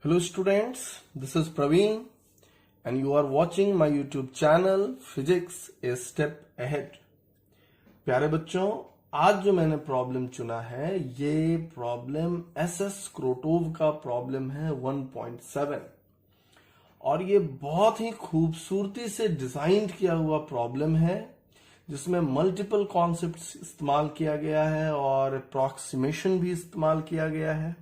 Hello students, this is Praveen and you are watching my YouTube channel Physics a Step Ahead। प्यारे बच्चों, आज जो मैंने problem चुना है ये प्रॉब्लम SS क्रोटोव का प्रॉब्लम है 1.7 और ये बहुत ही खूबसूरती से डिजाइन किया हुआ प्रॉब्लम है जिसमें मल्टीपल कॉन्सेप्ट्स इस्तेमाल किया गया है और अप्रॉक्सीमेशन भी इस्तेमाल किया गया है।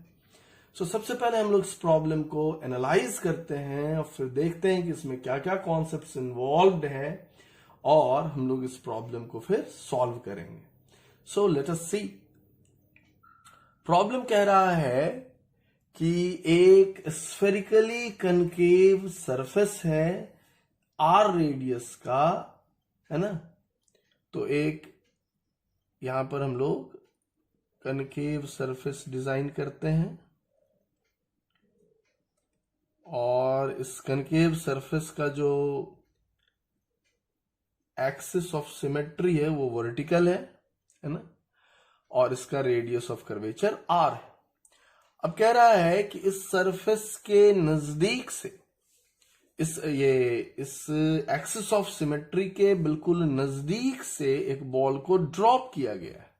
सबसे पहले हम लोग इस प्रॉब्लम को एनालाइज करते हैं और फिर देखते हैं कि इसमें क्या क्या कॉन्सेप्ट्स इन्वॉल्व्ड हैं और हम लोग इस प्रॉब्लम को फिर सॉल्व करेंगे। लेट अस सी। प्रॉब्लम कह रहा है कि एक स्फेरिकली कनकेव सरफेस है आर रेडियस का, है ना। तो एक यहां पर हम लोग कनकेव सरफेस डिजाइन करते हैं और इस कनकेव सरफेस का जो एक्सिस ऑफ सिमेट्री है वो वर्टिकल है ना, और इसका रेडियस ऑफ कर्वेचर आर है। अब कह रहा है कि इस सरफेस के नजदीक से इस एक्सिस ऑफ सिमेट्री के बिल्कुल नजदीक से एक बॉल को ड्रॉप किया गया है।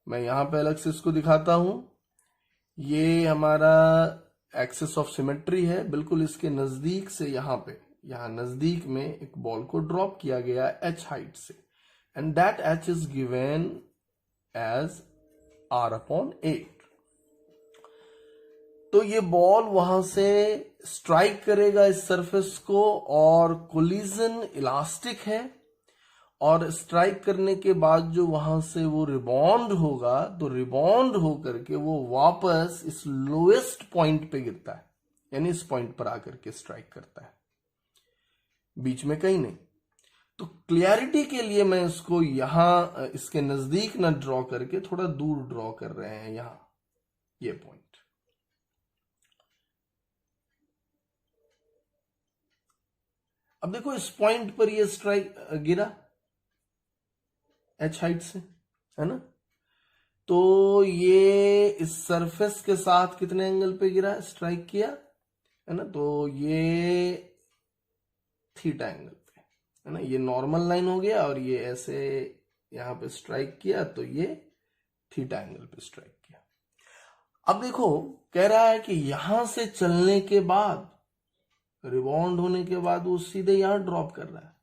मैं यहां पे अलग से इसको दिखाता हूं। ये हमारा एक्सिस ऑफ सिमेट्री है, बिल्कुल इसके नजदीक से यहां नजदीक में एक बॉल को ड्रॉप किया गया h हाइट से, and that h is given as r/8। तो ये बॉल वहां से स्ट्राइक करेगा इस सरफेस को और कोलिजन इलास्टिक है, और स्ट्राइक करने के बाद जो वहां से वो रिबाउंड होगा, तो रिबाउंड होकर के वो वापस इस लोएस्ट पॉइंट पे गिरता है, यानी इस पॉइंट पर आकर के स्ट्राइक करता है, बीच में कहीं नहीं। तो क्लियरिटी के लिए मैं इसको यहां इसके नजदीक ना ड्रॉ करके थोड़ा दूर ड्रॉ कर रहे हैं, यहां ये पॉइंट। अब देखो इस पॉइंट पर ये स्ट्राइक गिरा h हाइट से, है ना। तो ये इस सरफेस के साथ कितने एंगल पे गिरा, स्ट्राइक किया, है ना। तो ये थीटा एंगल पे, है ना। ये नॉर्मल लाइन हो गया और ये ऐसे यहां पे स्ट्राइक किया तो ये थीटा एंगल पे स्ट्राइक किया। अब देखो कह रहा है कि यहां से चलने के बाद, रिबाउंड होने के बाद वो सीधे यहां ड्रॉप कर रहा है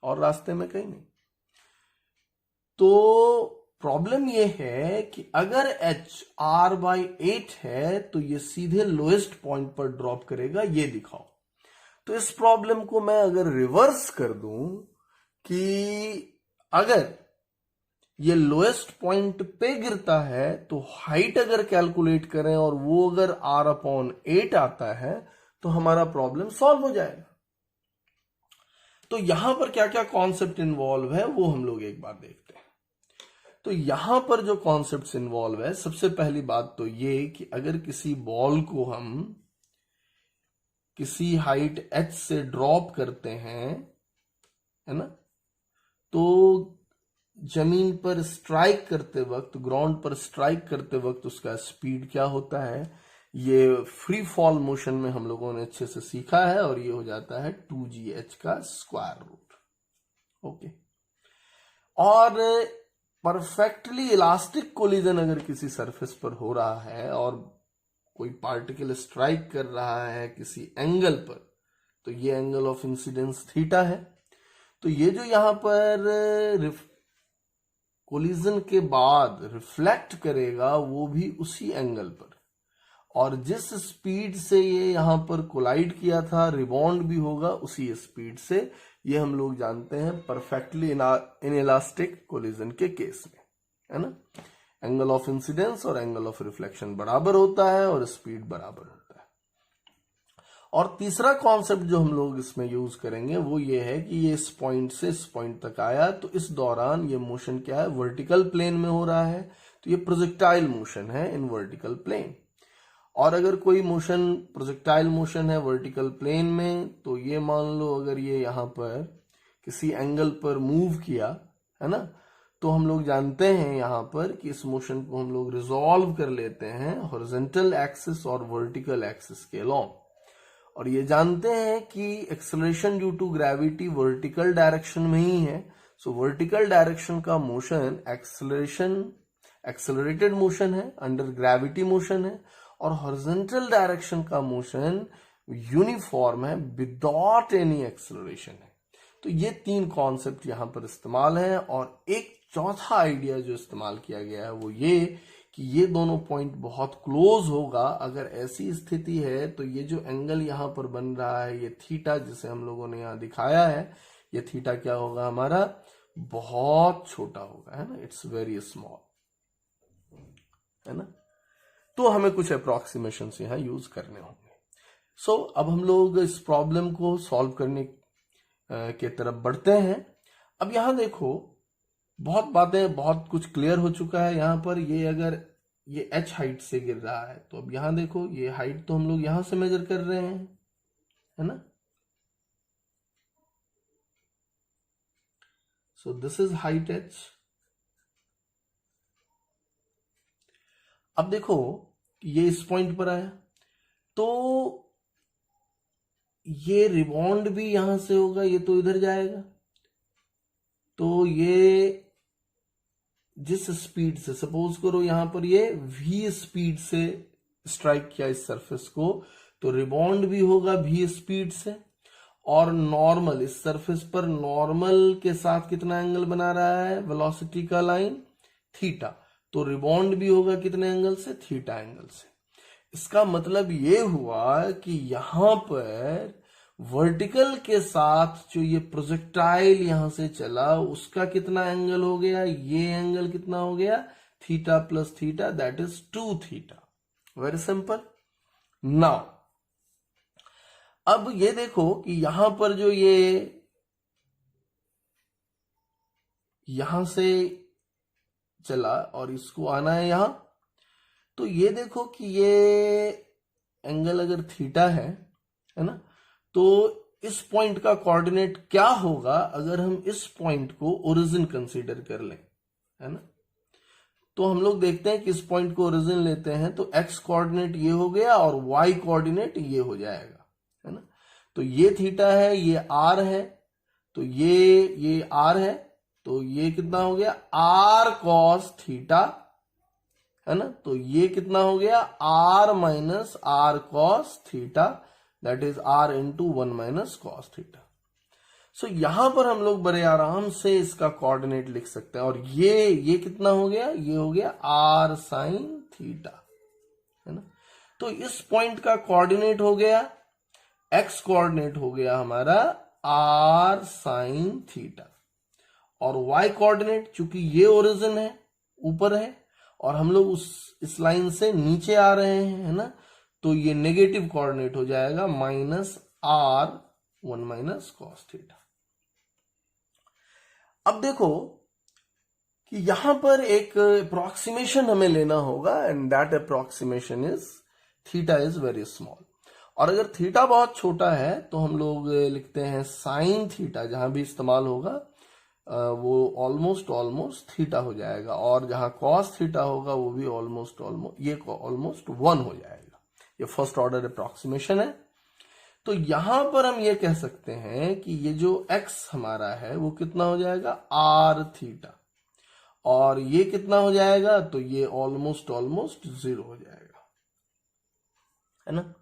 और रास्ते में कहीं नहीं। तो प्रॉब्लम यह है कि अगर h r/8 है तो ये सीधे लोएस्ट पॉइंट पर ड्रॉप करेगा, ये दिखाओ। तो इस प्रॉब्लम को मैं अगर रिवर्स कर दूं कि अगर ये लोएस्ट पॉइंट पे गिरता है तो हाइट अगर कैलकुलेट करें और वो अगर r/8 आता है तो हमारा प्रॉब्लम सॉल्व हो जाएगा। तो यहां पर क्या क्या कॉन्सेप्ट इन्वॉल्व है वो हम लोग एक बार देखते हैं। तो यहां पर जो कॉन्सेप्ट्स इन्वॉल्व है, सबसे पहली बात तो ये कि अगर किसी बॉल को हम किसी हाइट h से ड्रॉप करते हैं, है ना, तो जमीन पर स्ट्राइक करते वक्त, ग्राउंड पर स्ट्राइक करते वक्त उसका स्पीड क्या होता है, ये फ्री फॉल मोशन में हम लोगों ने अच्छे से सीखा है, और ये हो जाता है 2gh का स्क्वायर रूट। ओके। और परफेक्टली इलास्टिक कोलिजन अगर किसी सरफेस पर हो रहा है और कोई पार्टिकल स्ट्राइक कर रहा है किसी एंगल पर, तो ये एंगल ऑफ इंसिडेंस थीटा है। तो ये जो यहां पर कोलिजन के बाद रिफ्लेक्ट करेगा वो भी उसी एंगल पर, और जिस स्पीड से ये यहां पर कोलाइड किया था, रिबाउंड भी होगा उसी स्पीड से। ये हम लोग जानते हैं परफेक्टली इनइलास्टिक कोलिजन के केस में, है ना। एंगल ऑफ इंसिडेंस और एंगल ऑफ रिफ्लेक्शन बराबर होता है और स्पीड बराबर होता है। और तीसरा कॉन्सेप्ट जो हम लोग इसमें यूज करेंगे वो ये है कि ये इस पॉइंट से इस पॉइंट तक आया, तो इस दौरान ये मोशन क्या है, वर्टिकल प्लेन में हो रहा है, तो ये प्रोजेक्टाइल मोशन है इन वर्टिकल प्लेन। और अगर कोई मोशन प्रोजेक्टाइल मोशन है वर्टिकल प्लेन में, तो ये मान लो अगर ये यहां पर किसी एंगल पर मूव किया, है ना, तो हम लोग जानते हैं यहां पर कि इस मोशन को हम लोग रिजॉल्व कर लेते हैं हॉरिजॉन्टल एक्सिस और वर्टिकल एक्सिस के अलोंग, और ये जानते हैं कि acceleration due to gravity vertical direction में ही है। सो वर्टिकल डायरेक्शन का मोशन एक्सेलरेटेड मोशन है, अंडर ग्रेविटी मोशन है, और हॉरिजॉन्टल डायरेक्शन का मोशन यूनिफॉर्म है, विदाउट एनी एक्सेलरेशन है। तो ये तीन कॉन्सेप्ट यहां पर इस्तेमाल है। और एक चौथा आइडिया जो इस्तेमाल किया गया है वो ये कि ये दोनों पॉइंट बहुत क्लोज होगा। अगर ऐसी स्थिति है तो ये जो एंगल यहां पर बन रहा है, ये थीटा जिसे हम लोगों ने यहां दिखाया है, ये थीटा क्या होगा हमारा, बहुत छोटा होगा, है ना, इट्स वेरी स्मॉल, है ना। तो हमें कुछ अप्रोक्सीमेशन यहां यूज करने होंगे। सो अब हम लोग इस प्रॉब्लम को सॉल्व करने के तरफ बढ़ते हैं। अब यहां देखो, बहुत बातें, बहुत कुछ क्लियर हो चुका है यहां पर। ये अगर ये h हाइट से गिर रहा है तो अब यहां देखो, ये हाइट तो हम लोग यहां से मेजर कर रहे हैं, है ना। So this is height h। अब देखो ये इस पॉइंट पर आया तो ये रिबॉन्ड भी यहां से होगा, ये तो इधर जाएगा। तो ये जिस स्पीड से, सपोज करो यहां पर ये v स्पीड से स्ट्राइक किया इस सरफेस को, तो रिबॉन्ड भी होगा v स्पीड से। और नॉर्मल, इस सरफेस पर नॉर्मल के साथ कितना एंगल बना रहा है वेलोसिटी का लाइन, थीटा। तो रिबॉन्ड भी होगा कितने एंगल से, थीटा एंगल से। इसका मतलब ये हुआ कि यहां पर वर्टिकल के साथ जो ये प्रोजेक्टाइल यहां से चला उसका कितना एंगल हो गया, ये एंगल कितना हो गया, theta plus theta, that is 2 theta. Very simple. Now अब ये देखो कि यहां पर जो ये यहां से चला और इसको आना है यहां, तो ये देखो कि ये एंगल अगर थीटा है ना, तो इस पॉइंट का कोऑर्डिनेट क्या होगा अगर हम इस पॉइंट को ओरिजिन कंसीडर कर लें, है ना। तो हम लोग देखते हैं कि इस पॉइंट को ओरिजिन लेते हैं तो एक्स कोऑर्डिनेट ये हो गया और वाई कोऑर्डिनेट ये हो जाएगा, है ना। तो ये थीटा है, ये आर है, तो ये आर है, तो ये कितना हो गया, आर कॉस थीटा, है ना। तो ये कितना हो गया, R minus R cos theta, that is R into 1 minus cos theta. So यहां पर हम लोग बड़े आराम से इसका कोऑर्डिनेट लिख सकते हैं। और ये कितना हो गया, ये हो गया आर साइन थीटा, है ना। तो इस पॉइंट का कोऑर्डिनेट हो गया, एक्स कोऑर्डिनेट हो गया हमारा आर साइन थीटा, और वाई कोऑर्डिनेट चूंकि ये ओरिजिन है, ऊपर है, और हम लोग इस लाइन से नीचे आ रहे हैं, है ना, तो ये नेगेटिव कोऑर्डिनेट हो जाएगा minus r 1 minus cos theta. अब देखो कि यहां पर एक अप्रोक्सीमेशन हमें लेना होगा, and that approximation is theta is very small. और अगर थीटा बहुत छोटा है तो हम लोग लिखते हैं साइन थीटा, जहां भी इस्तेमाल होगा वो ऑलमोस्ट थीटा हो जाएगा, और जहां कॉस थीटा होगा वो भी ऑलमोस्ट ये ऑलमोस्ट 1 हो जाएगा। ये फर्स्ट ऑर्डर अप्रोक्सीमेशन है। तो यहां पर हम ये कह सकते हैं कि ये जो x हमारा है वो कितना हो जाएगा, आर थीटा, और ये कितना हो जाएगा, तो ये ऑलमोस्ट 0 हो जाएगा, है ना।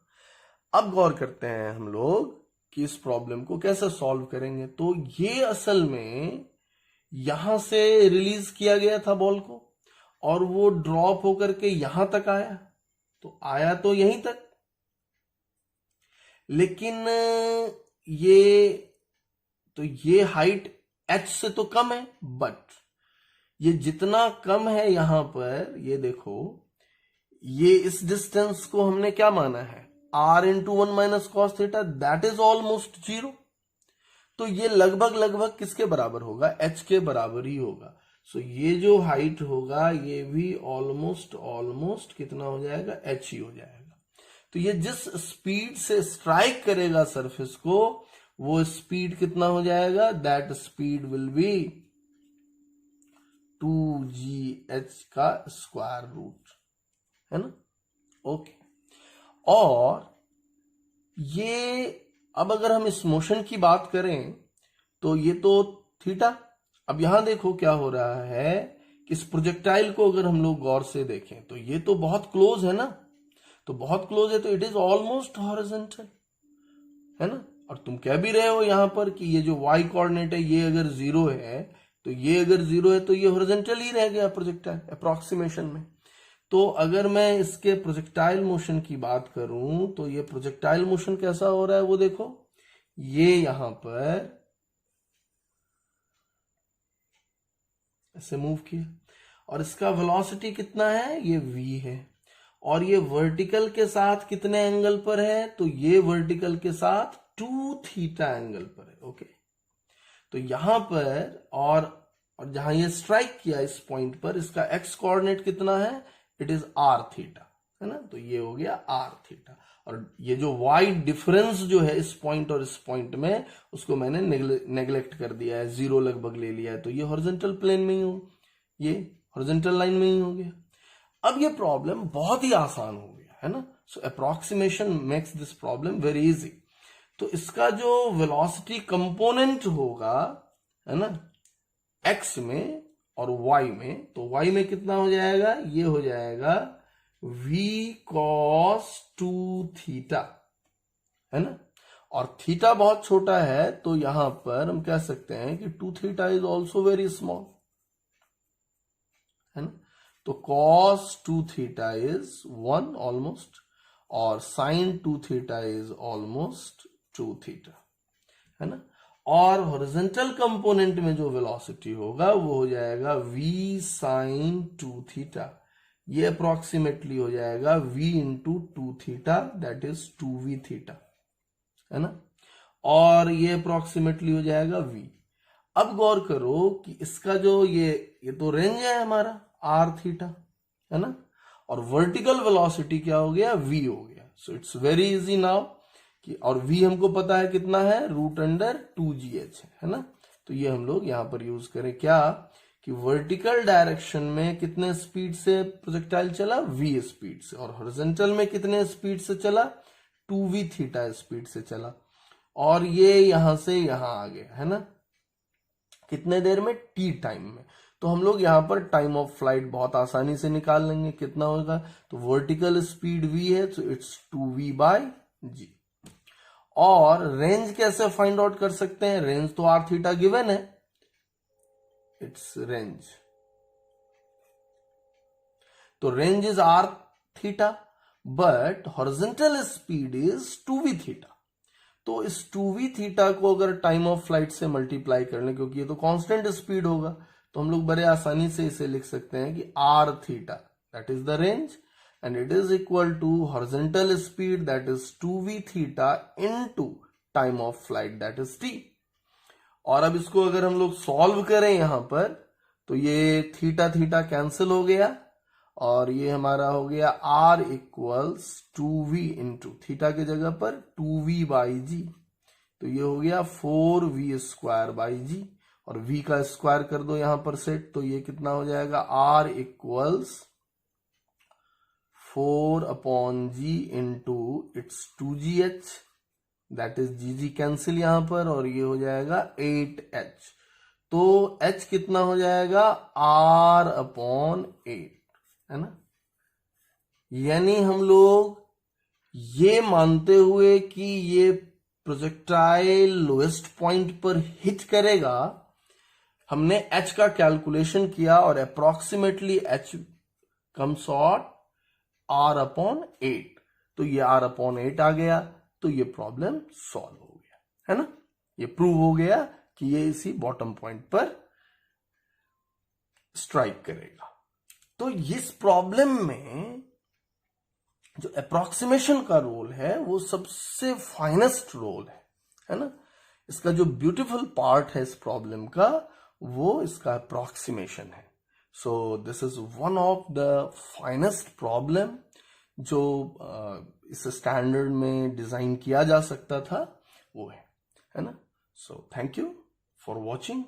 अब गौर करते हैं हम लोग कि इस प्रॉब्लम को कैसे सॉल्व करेंगे। तो ये असल में यहां से रिलीज किया गया था बॉल को, और वो ड्रॉप होकर के यहां तक आया, तो आया तो यहीं तक, लेकिन ये हाइट h से तो कम है, बट ये जितना कम है यहां पर, ये देखो, ये इस डिस्टेंस को हमने क्या माना है, r into 1 minus cos theta, that is almost 0। तो ये लगभग किसके बराबर होगा, h के बराबर ही होगा। सो ये जो हाइट होगा ये भी ऑलमोस्ट कितना हो जाएगा, h ही हो जाएगा। तो ये जिस स्पीड से स्ट्राइक करेगा सरफेस को, वो स्पीड कितना हो जाएगा, that speed will be 2gh का स्क्वायर रूट, है ना। ओके, और ये अब अगर हम इस मोशन की बात करें तो ये तो थीटा। अब यहां देखो क्या हो रहा है कि इस प्रोजेक्टाइल को अगर हम लोग गौर से देखें तो ये तो बहुत क्लोज है ना, तो बहुत क्लोज है तो इट इज ऑलमोस्ट हॉरिजॉन्टल, है ना। और तुम कह भी रहे हो यहां पर कि ये जो y कोऑर्डिनेट है ये अगर 0 है तो ये अगर 0 है तो ये हॉरिजॉन्टल ही रह गया प्रोजेक्टाइल अप्रोक्सीमेशन में। तो अगर मैं इसके प्रोजेक्टाइल मोशन की बात करूं तो ये प्रोजेक्टाइल मोशन कैसा हो रहा है वो देखो, ये यहां पर ऐसे मूव किया और इसका वेलोसिटी कितना है, ये v है, और ये वर्टिकल के साथ कितने एंगल पर है, तो ये वर्टिकल के साथ 2 थीटा एंगल पर है। ओके, तो यहां पर और जहां ये स्ट्राइक किया इस पॉइंट पर, इसका x कोऑर्डिनेट कितना है, इट इज r थीटा, है ना। तो ये हो गया r थीटा, और ये जो y डिफरेंस जो है इस पॉइंट और इस पॉइंट में, उसको मैंने नेग्लेक्ट कर दिया है, 0 लगभग ले लिया है, तो ये हॉरिजॉन्टल प्लेन में ही हो, ये हॉरिजॉन्टल लाइन में ही हो गया। अब ये प्रॉब्लम बहुत ही आसान हो गया, है ना। So approximation makes this problem very easy. तो इसका जो वेलोसिटी कंपोनेंट होगा, है ना, x में और y में, तो y में कितना हो जाएगा, ये हो जाएगा v cos 2 थीटा, है ना। और थीटा बहुत छोटा है तो यहां पर हम कह सकते हैं कि 2 theta is also very small, है ना। तो cos 2 थीटा इज 1 ऑलमोस्ट, और sin 2 theta is almost 2 theta, है ना। और हॉरिजॉन्टल कंपोनेंट में जो वेलोसिटी होगा वो हो जाएगा v sin 2 थीटा, ये अप्रोक्सीमेटली हो जाएगा v into 2 theta, that is 2v theta, है ना। और ये अप्रोक्सीमेटली हो जाएगा v। अब गौर करो कि इसका जो ये तो रेंज है हमारा r थीटा, है ना, और वर्टिकल वेलोसिटी क्या हो गया, v हो गया। So it's very easy now कि, और v हमको पता है कितना है, रूट अंडर 2gh, है ना। तो ये हम लोग यहां पर यूज करें क्या, कि वर्टिकल डायरेक्शन में कितने स्पीड से प्रोजेक्टाइल चला, v स्पीड से, और हॉरिजॉन्टल में कितने स्पीड से चला, 2v थीटा स्पीड से चला, और ये यहां से यहां आ गया, है ना, कितने देर में, t टाइम में। तो हम लोग यहां पर टाइम ऑफ फ्लाइट बहुत आसानी से निकाल लेंगे, कितना होगा, तो वर्टिकल स्पीड v है तो इट्स 2v बाय g। और रेंज कैसे फाइंड आउट कर सकते हैं, रेंज तो r थीटा गिवन है, इट्स रेंज, तो range is r theta but horizontal speed is 2v theta. तो इस 2v थीटा को अगर टाइम ऑफ फ्लाइट से मल्टीप्लाई कर लें, क्योंकि ये तो कांस्टेंट स्पीड होगा, तो हम लोग बड़े आसानी से इसे लिख सकते हैं कि r theta that is the range and it is equal to horizontal speed that is 2v theta into time of flight that is t। और अब इसको अगर हम लोग सॉल्व करें यहां पर, तो ये थीटा थीटा कैंसिल हो गया और ये हमारा हो गया r equals 2v into theta की जगह पर 2v बाई जी, तो ये हो गया 4v स्क्वायर बाई जी, और v का स्क्वायर कर दो यहां पर सेट, तो ये कितना हो जाएगा, r equals 4 upon g into its 2gh, that is g cancel यहां पर, और ये हो जाएगा 8h, तो h कितना हो जाएगा, r अपॉन 8, है ना। यानी हम लोग ये मानते हुए कि ये प्रोजेक्टाइल लोएस्ट पॉइंट पर हिट करेगा, हमने h का कैलकुलेशन किया और approximately h comes out r upon 8, तो ये r अपॉन 8 आ गया, तो ये प्रॉब्लम सॉल्व हो गया, है ना। ये प्रूव हो गया कि ये इसी बॉटम पॉइंट पर स्ट्राइक करेगा। तो इस प्रॉब्लम में जो अप्रोक्सीमेशन का रोल है वो सबसे फाइनेस्ट रोल है ना। इसका जो ब्यूटीफुल पार्ट है इस प्रॉब्लम का, वो इसका अप्रोक्सीमेशन है। So this is one of the finest problem जो इस स्टैंडर्ड में डिजाइन किया जा सकता था, वो है ना। So thank you for watching.